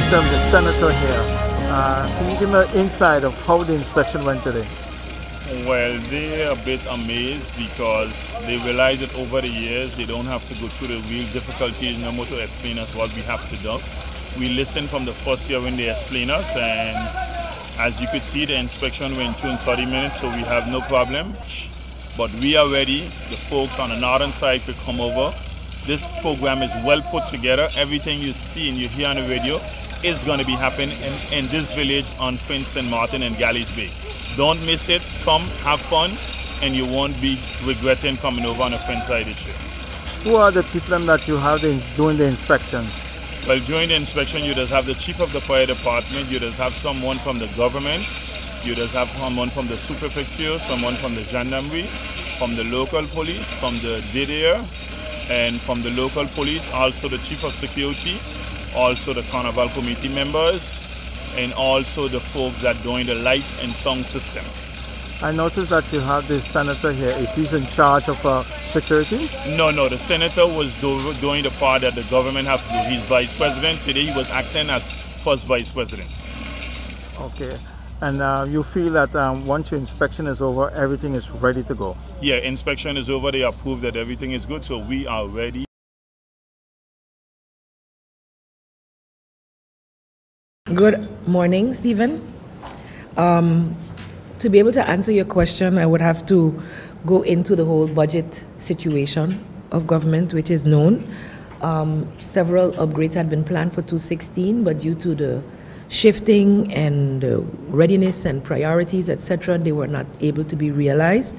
Peter, the senator here. Can you give me an insight of how the inspection went today? Well, they're a bit amazed because they realize that over the years they don't have to go through the real difficulties no more to explain us what we have to do. We listened from the first year when they explained us, and as you could see, the inspection went through in 30 minutes, so we have no problem. But we are ready. The folks on the northern side could come over. This program is well put together. Everything you see and you hear on the radio is going to be happening in this village on Prince St. Martin and Galleys Bay. Don't miss it. Come, have fun, and you won't be regretting coming over on the Prince side this year. Who are the people that you have doing the inspection? Well, during the inspection, you just have the chief of the fire department, you just have someone from the government, you just have someone from the superprefecture, someone from the gendarmerie, from the local police, from the DDR, and from the local police, also the chief of security, also the carnival committee members, and also the folks that doing the light and sound system. I noticed that you have the senator here. Is he in charge of security? No, the senator was doing the part that the government has to do. He's vice president. Today he was acting as first vice president. Okay. And you feel that once your inspection is over, everything is ready to go? Yeah, inspection is over. They approved that everything is good, so we are ready. Good morning, Stephen. To be able to answer your question, I would have to go into the whole budget situation of government, which is known. Several upgrades had been planned for 2016, but due to the shifting and readiness and priorities, etc., they were not able to be realized.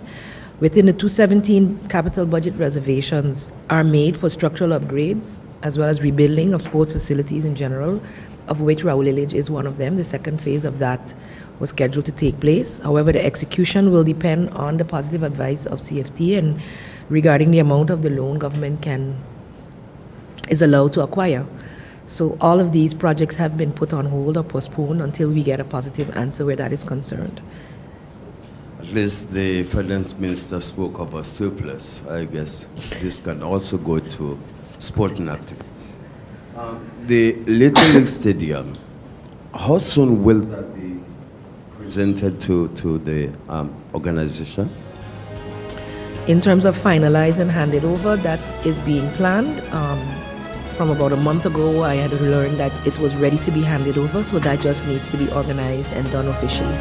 Within the 2017 capital budget, reservations are made for structural upgrades as well as rebuilding of sports facilities in general, of which Raoul Village is one of them. The second phase of that was scheduled to take place. However, the execution will depend on the positive advice of CFT and regarding the amount of the loan government is allowed to acquire. So all of these projects have been put on hold or postponed until we get a positive answer where that is concerned. At least the finance minister spoke of a surplus. I guess this can also go to sporting activities. The Little League Stadium, how soon will that be presented to the organization? In terms of finalized and handed over, that is being planned. From about a month ago, I had learned that it was ready to be handed over, so that just needs to be organized and done officially.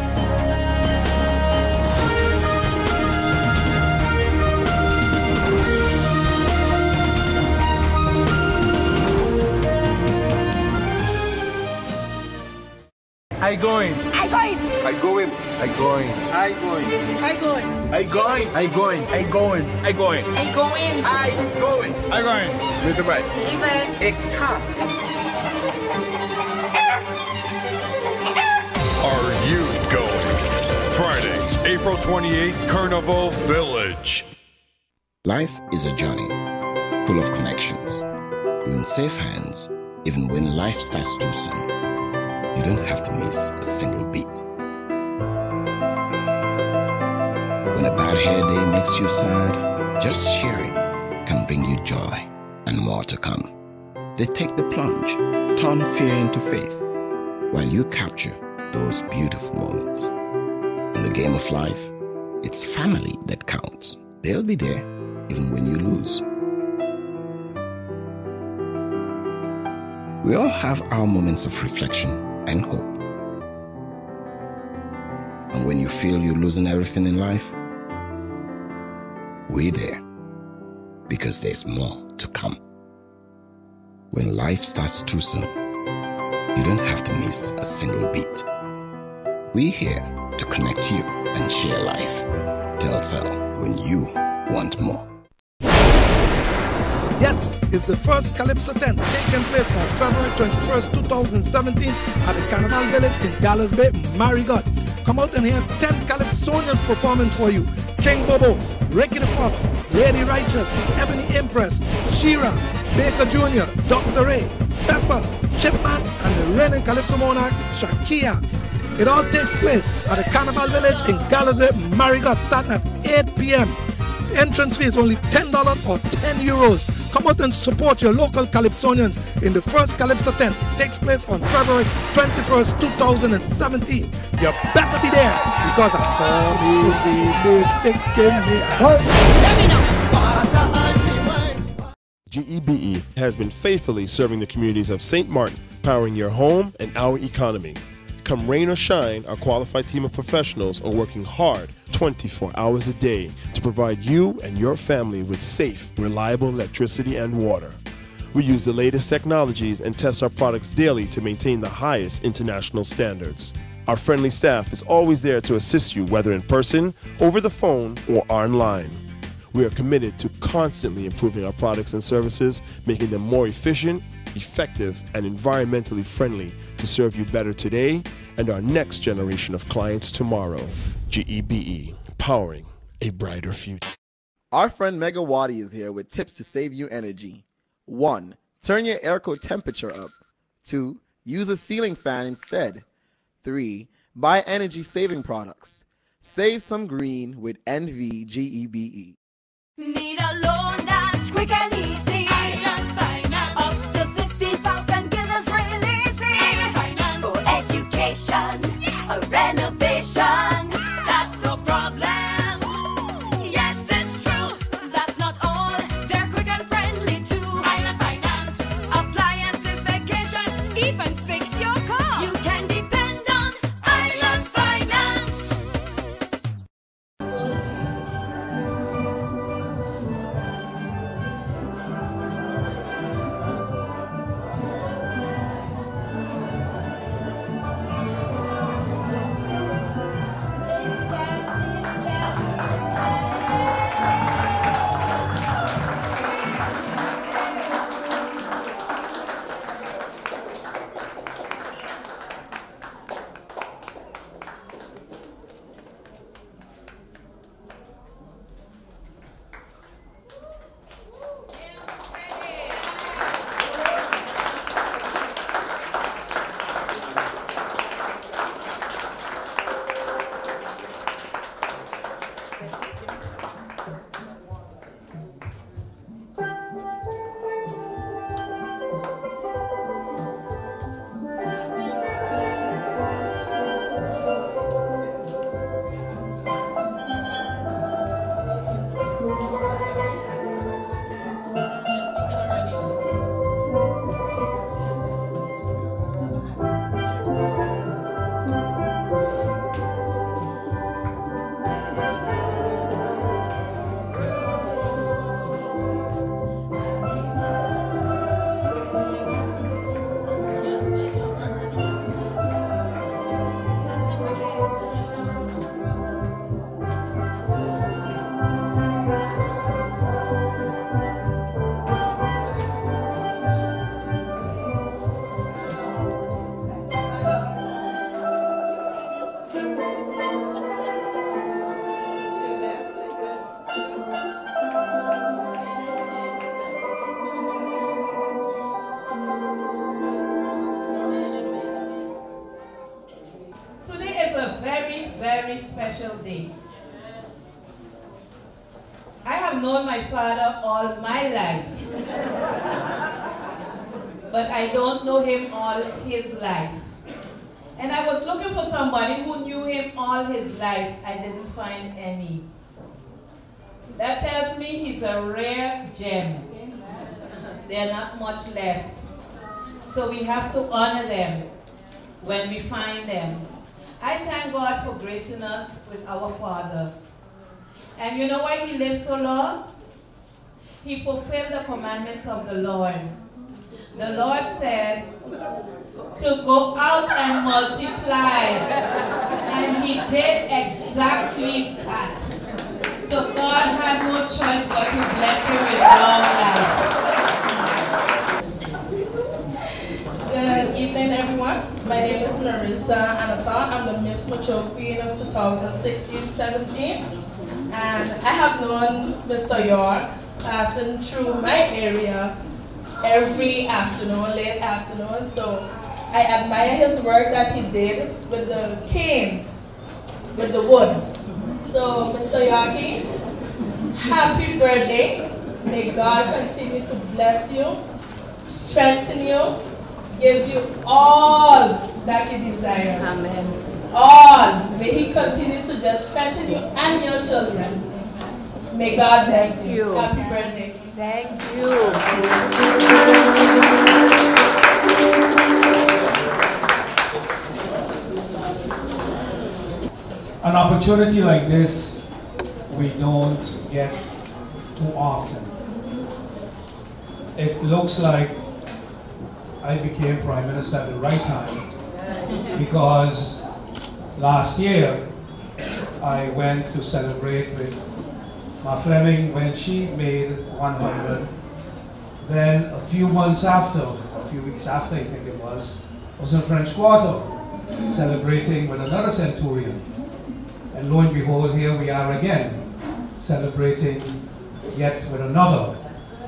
I going. I going. I going. I going. I going. I going. I going. I going. I going. I going. I going. I going. I going. With the right. Are you going? Friday, April 28th, Carnival Village. Life is a journey full of connections. You're in safe hands, even when life starts too soon. You don't have to miss a single beat. When a bad hair day makes you sad, just sharing can bring you joy and more to come. They take the plunge, turn fear into faith, while you capture those beautiful moments. In the game of life, it's family that counts. They'll be there even when you lose. We all have our moments of reflection and hope. And when you feel you're losing everything in life, we're there because there's more to come. When life starts too soon, you don't have to miss a single beat. We're here to connect you and share life. Telcel, when you want more. Yes, it's the first Calypso 10 taking place on February 21st, 2017 at the Carnival Village in Gallows Bay, Marigot. Come out and hear 10 Calypsonians performing for you. King Bobo, Ricky the Fox, Lady Righteous, Ebony Empress, Shira, Baker Jr., Dr. Ray, Pepper, Chipman, and the reigning Calypso monarch, Shakia. It all takes place at the Carnival Village in Gallows Bay, Marigot, starting at 8 p.m. The entrance fee is only $10 or €10. Come out and support your local Calypsonians in the first Calypso tent. It takes place on February 21st, 2017. You better be there because I'm coming mistaken me. GEBE has been faithfully serving the communities of St. Martin, powering your home and our economy. Come rain or shine, our qualified team of professionals are working hard 24 hours a day to provide you and your family with safe, reliable electricity and water. We use the latest technologies and test our products daily to maintain the highest international standards. Our friendly staff is always there to assist you, whether in person, over the phone, or online. We are committed to constantly improving our products and services, making them more efficient, effective, and environmentally friendly to serve you better today and our next generation of clients tomorrow. GEBE, powering a brighter future. Our friend Megawati is here with tips to save you energy. 1. Turn your airco temperature up. 2. Use a ceiling fan instead. 3. Buy energy-saving products. Save some green with NVGEBE. Need a loan that's quick and easy. Island Finance. Up to 50,000 guineas really easy. Island Finance. For education, a renovation. That's no problem. Yes, it's true. That's not all. They're quick and friendly too. Island Finance. Appliances, vacations, even fix your car. You can depend on Island Finance. Very special day. I have known my father all my life, but I don't know him all his life. And I was looking for somebody who knew him all his life. I didn't find any. That tells me he's a rare gem. There are not much left. So we have to honor them when we find them. I thank God for gracing us with our Father. And you know why he lived so long? He fulfilled the commandments of the Lord. The Lord said to go out and multiply. And he did exactly that. So God had no choice but to bless him with long life. Good evening, everyone. My name is Larissa Anata. I'm the Miss Mature Queen of 2016-17. And I have known Mr. York passing through my area every afternoon, late afternoon. So I admire his work that he did with the canes, with the wood. So Mr. Yorkie, happy birthday. May God continue to bless you, strengthen you, give you all that you desire. Amen. All. May He continue to just strengthen you and your children. May God bless you. Happy birthday. Thank you. An opportunity like this, we don't get too often. It looks like I became Prime Minister at the right time, because last year I went to celebrate with Ma Fleming when she made 100. Then a few months after, a few weeks after I think it was in French Quarter, celebrating with another centurion. And lo and behold, here we are again, celebrating yet with another.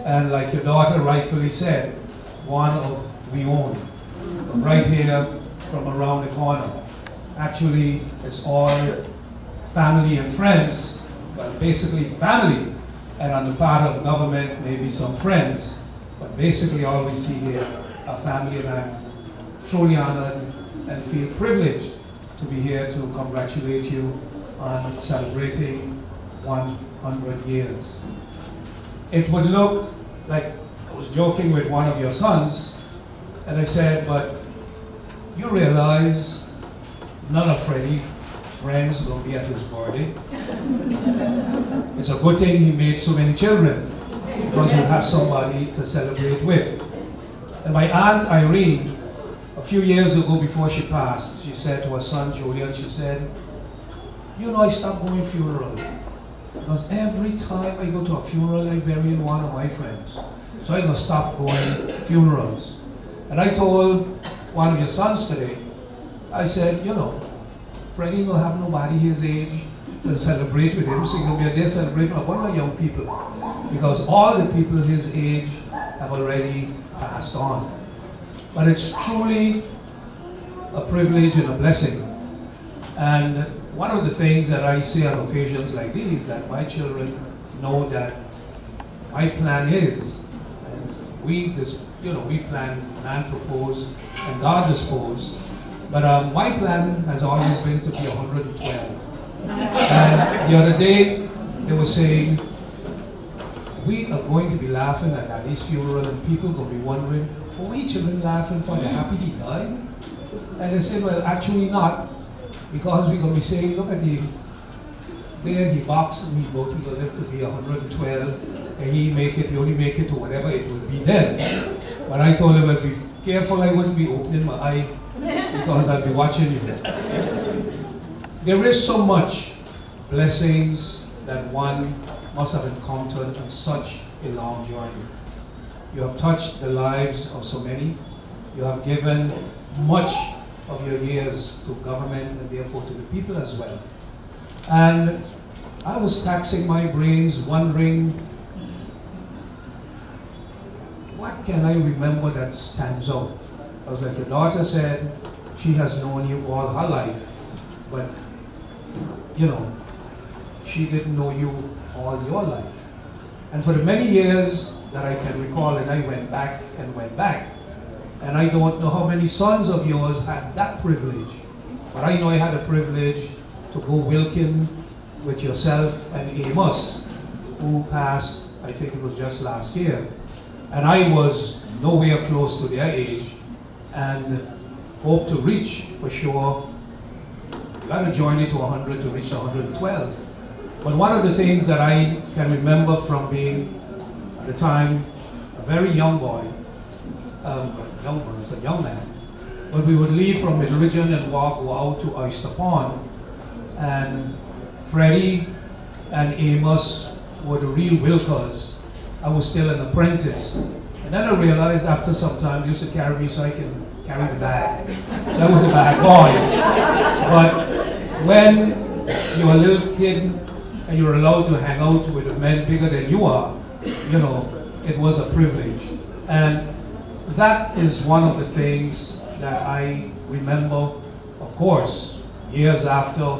And like your daughter rightfully said, one of we own, right here from around the corner. Actually, it's all family and friends, but basically family, and on the part of government, maybe some friends, but basically all we see here are family, and I'm truly honored and feel privileged to be here to congratulate you on celebrating 100 years. It would look like, I was joking with one of your sons, and I said, but you realize none of Freddie's friends will be at his birthday. It's a good thing he made so many children, because we'll have somebody to celebrate with. And my Aunt Irene, a few years ago before she passed, she said to her son Julian, she said, you know, I stopped going funeral, because every time I go to a funeral, I bury one of my friends. So I'm going to stop going funerals. And I told one of your sons today, I said, you know, Freddie will have nobody his age to celebrate with him, so he's going to be a day celebrating with one of the young people, because all the people his age have already passed on. But it's truly a privilege and a blessing. And one of the things that I say on occasions like these, that my children know that my plan is, and we plan, man propose, and God dispose, but my plan has always been to be 112. And the other day, they were saying, we are going to be laughing at Daddy's funeral, and people are going to be wondering, oh, we children laughing for the happy he died? And they said, well, actually not, because we're going to be saying, look at him, there he boxed and he both will live to be 112, and he only make it to whatever it will be then. But I told him, I'd be careful I wouldn't be opening my eye, because I'll be watching you. There is so much blessings that one must have encountered on such a long journey. You have touched the lives of so many. You have given much of your years to government and therefore to the people as well. And I was taxing my brains, wondering, what can I remember that stands out? Because like your daughter said, she has known you all her life, but you know, she didn't know you all your life. And for the many years that I can recall, and I went back, and I don't know how many sons of yours had that privilege, but I know I had a privilege to go Wilkin with yourself and Amos, who passed, I think it was just last year. And I was nowhere close to their age, and hope to reach, for sure, you got to join it to 100 to reach 112. But one of the things that I can remember from being, at the time, a very young boy, a young man, but we would leave from Middleridge and go out to Oyster Pond, and Freddie and Amos were the real Wilkers. I was still an apprentice. And then I realized after some time, they used to carry me so I can carry the bag. So I was a bag boy. But when you're a little kid and you're allowed to hang out with men bigger than you are, you know, it was a privilege. And that is one of the things that I remember, of course, years after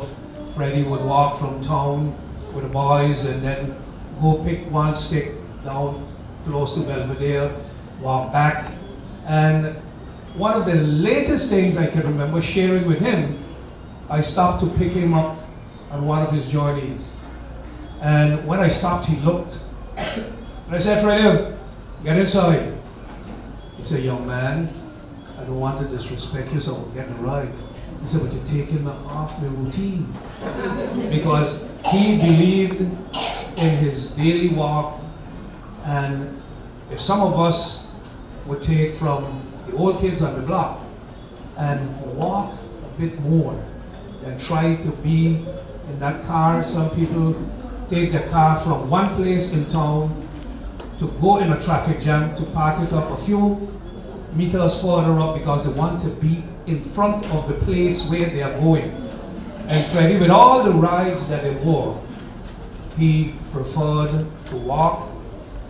Freddie would walk from town with the boys and then go pick one stick down close to Belvedere, walk back. And one of the latest things I can remember sharing with him, I stopped to pick him up on one of his journeys. And when I stopped, he looked. And I said, Freddie, get inside. He said, young man, I don't want to disrespect you, so I'm getting a ride. He said, but you're taking me off my routine. Because he believed in his daily walk, and if some of us would take from the old kids on the block and walk a bit more than try to be in that car. Some people take their car from one place in town to go in a traffic jam to park it up a few meters further up because they want to be in front of the place where they are going. And Freddie, with all the rides that they wore, he preferred to walk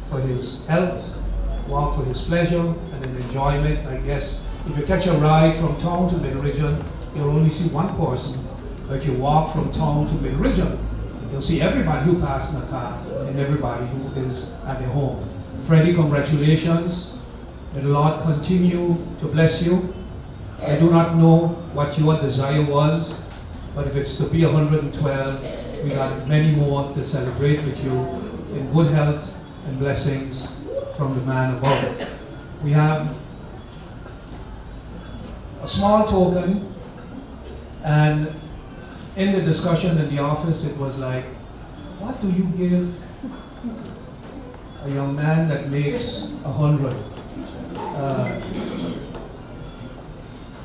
for his health, walk for his pleasure and an enjoyment. I guess if you catch a ride from town to mid-region, you'll only see one person. But if you walk from town to mid-region, you'll see everybody who passed in the car and everybody who is at their home. Freddie, congratulations. May the Lord continue to bless you. I do not know what your desire was, but if it's to be 112, we got many more to celebrate with you in good health and blessings from the man above. We have a small token, and in the discussion in the office, it was like, what do you give a young man that makes 100?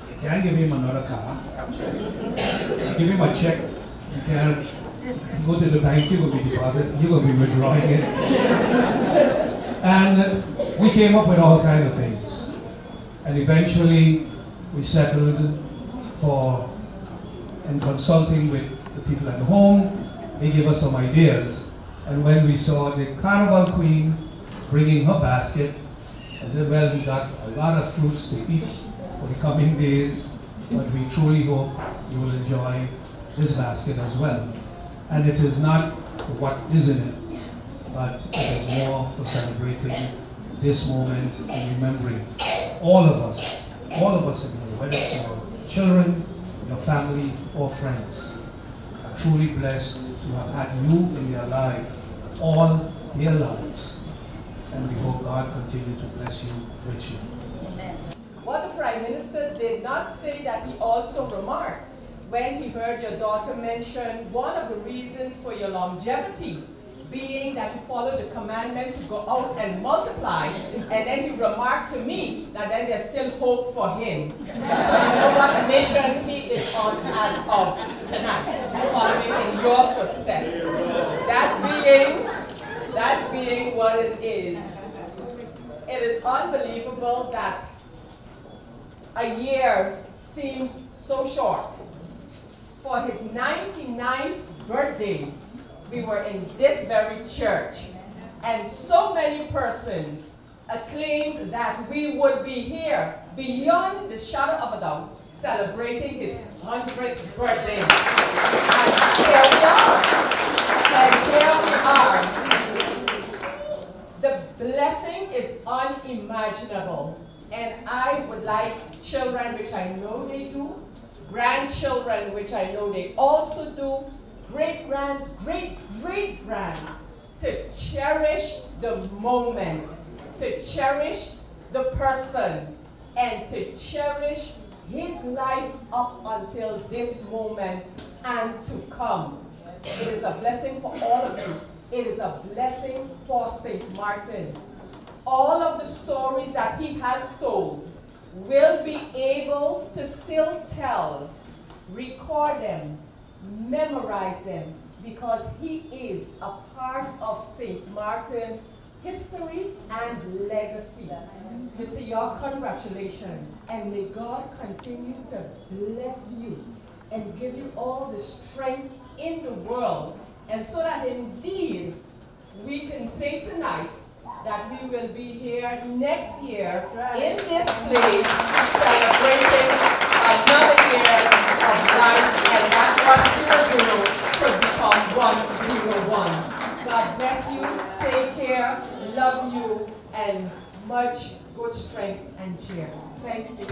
You can't give him another car. Give him a check. You can't go to the bank, you're going to be depositing, you're going to be withdrawing it. And we came up with all kinds of things. And eventually we settled for, in consulting with the people at home, they gave us some ideas. And when we saw the Carnival Queen bringing her basket, I said, well, we got a lot of fruits to eat for the coming days, but we truly hope you will enjoy this basket as well. And it is not what is in it, but it is more for celebrating this moment and remembering all of us in here, whether it's your children, your family, or friends, are truly blessed to have had you in their life all their lives. And we hope God continue to bless you richly. What the Prime Minister did not say that he also remarked when he heard your daughter mention one of the reasons for your longevity being that you follow the commandment to go out and multiply, and then you remarked to me that then there's still hope for him. So you know what mission he is on as of tonight, following in your footsteps. That being what it is unbelievable that a year seems so short. For his 99th birthday, we were in this very church, and so many persons acclaimed that we would be here beyond the shadow of a doubt, celebrating his 100th birthday. And here we are. The blessing is unimaginable, and I would like children, which I know they do, grandchildren, which I know they also do, great-grands, great-great-grands, to cherish the moment, to cherish the person, and to cherish his life up until this moment and to come. It is a blessing for all of you. It is a blessing for St. Martin. All of the stories that he has told will be able to still tell, record them, memorize them, because he is a part of St. Martin's history and legacy. Mr. York, congratulations, and may God continue to bless you and give you all the strength in the world, and so that indeed we can say tonight that we will be here next year in this place celebrating another year of life, and that 100 could become 101. God bless you. Take care. Love year. Thank you.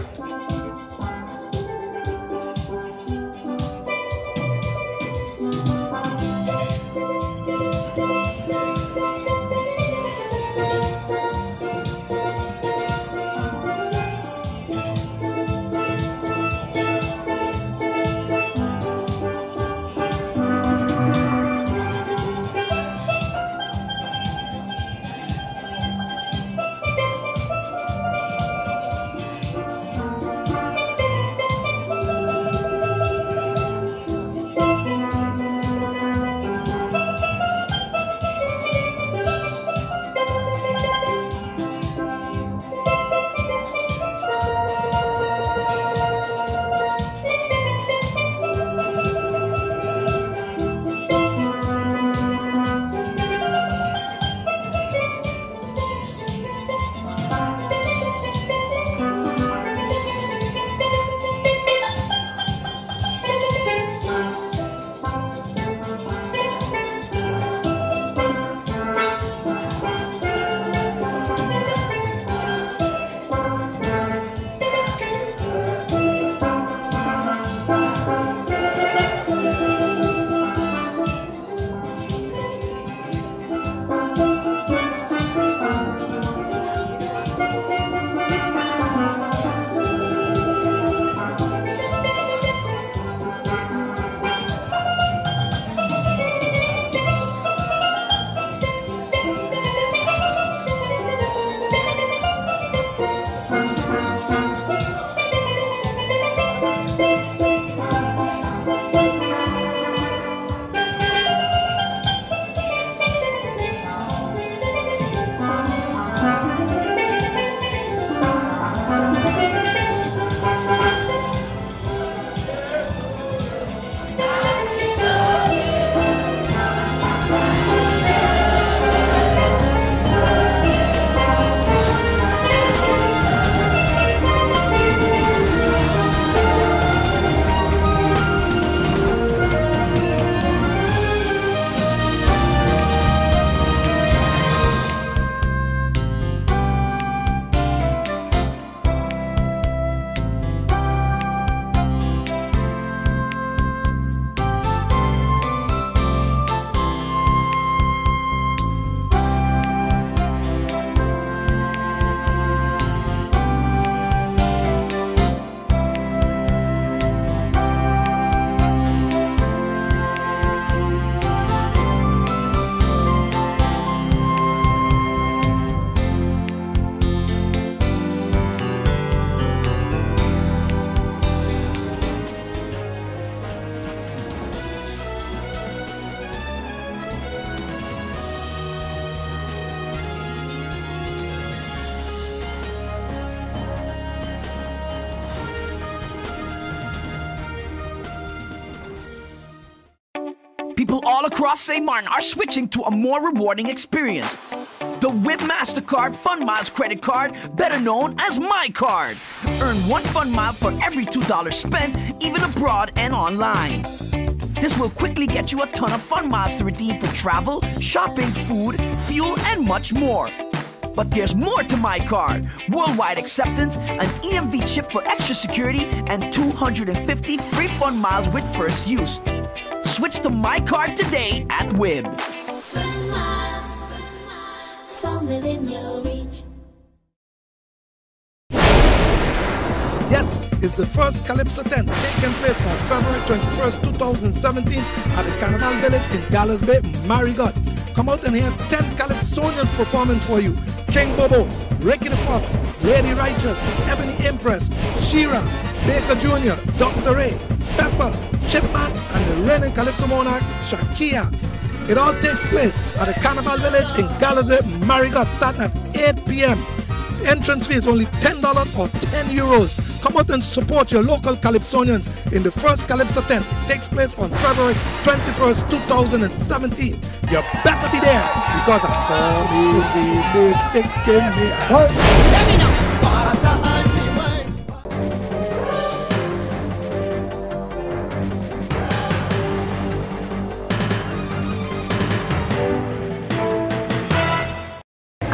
People all across St. Martin are switching to a more rewarding experience. The WIB MasterCard Fun Miles credit card, better known as My Card. Earn 1 Fun Mile for every $2 spent, even abroad and online. This will quickly get you a ton of Fun Miles to redeem for travel, shopping, food, fuel, and much more. But there's more to My Card. Worldwide acceptance, an EMV chip for extra security, and 250 free Fun Miles with first use. Switch to My Card today at WIB. Fun miles, fun within your reach. Yes, it's the first Calypso 10 taking place on February 21st, 2017 at the Carnival Village in Gallows Bay, Marigot. Come out and hear 10 Calypsonians performing for you. King Bobo, Ricky the Fox, Lady Righteous, Ebony Empress, Shira, Baker Jr., Dr. Ray, Pepper, Chipman, and the reigning Calypso monarch, Shakia. It all takes place at the Carnival Village in Gallows Bay, Marigot, starting at 8 p.m. The entrance fee is only $10 or €10. Come out and support your local Calypsonians in the first Calypso 10. It takes place on February 21st, 2017. You better be there because I'm gonna be mistaken me. Let me know.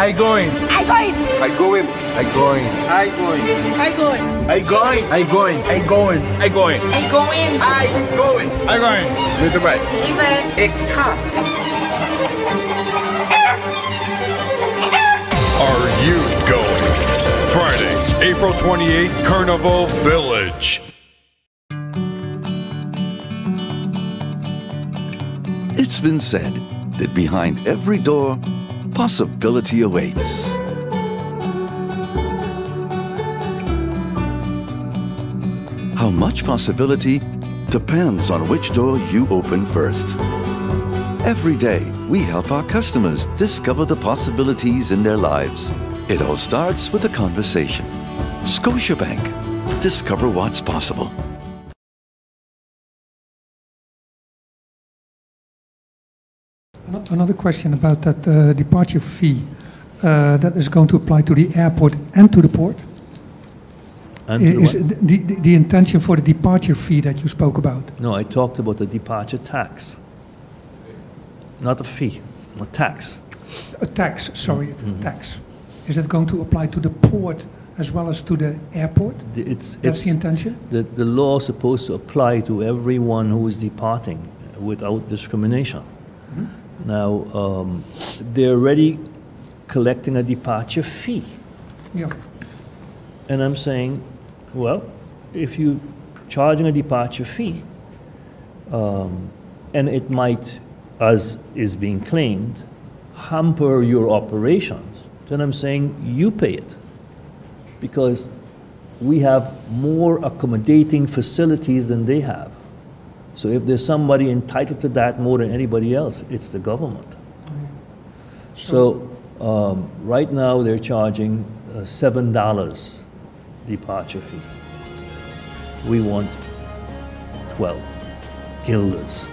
I going. I going. I going. I going. I going. I going. I going. I going. I going. I going. I going. I going. I going. With the right. Are you going? Friday, April 28th, Carnival Village. It's been said that behind every door, possibility awaits. How much possibility depends on which door you open first. Every day, we help our customers discover the possibilities in their lives. It all starts with a conversation. Scotiabank. Discover what's possible. Another question about that departure fee that is going to apply to the airport and to the port. And to Is what? the intention for the departure fee that you spoke about? No, I talked about the departure tax. Not a fee, a tax. A tax, sorry, a tax. Is that going to apply to the port as well as to the airport? That's the intention? The law is supposed to apply to everyone who is departing without discrimination. Now, they're already collecting a departure fee. Yeah. And I'm saying, well, if you're charging a departure fee, and it might, as is being claimed, hamper your operations, then I'm saying you pay it. Because we have more accommodating facilities than they have. So if there's somebody entitled to that more than anybody else, it's the government. So right now they're charging $7 departure fee. We want 12 guilders.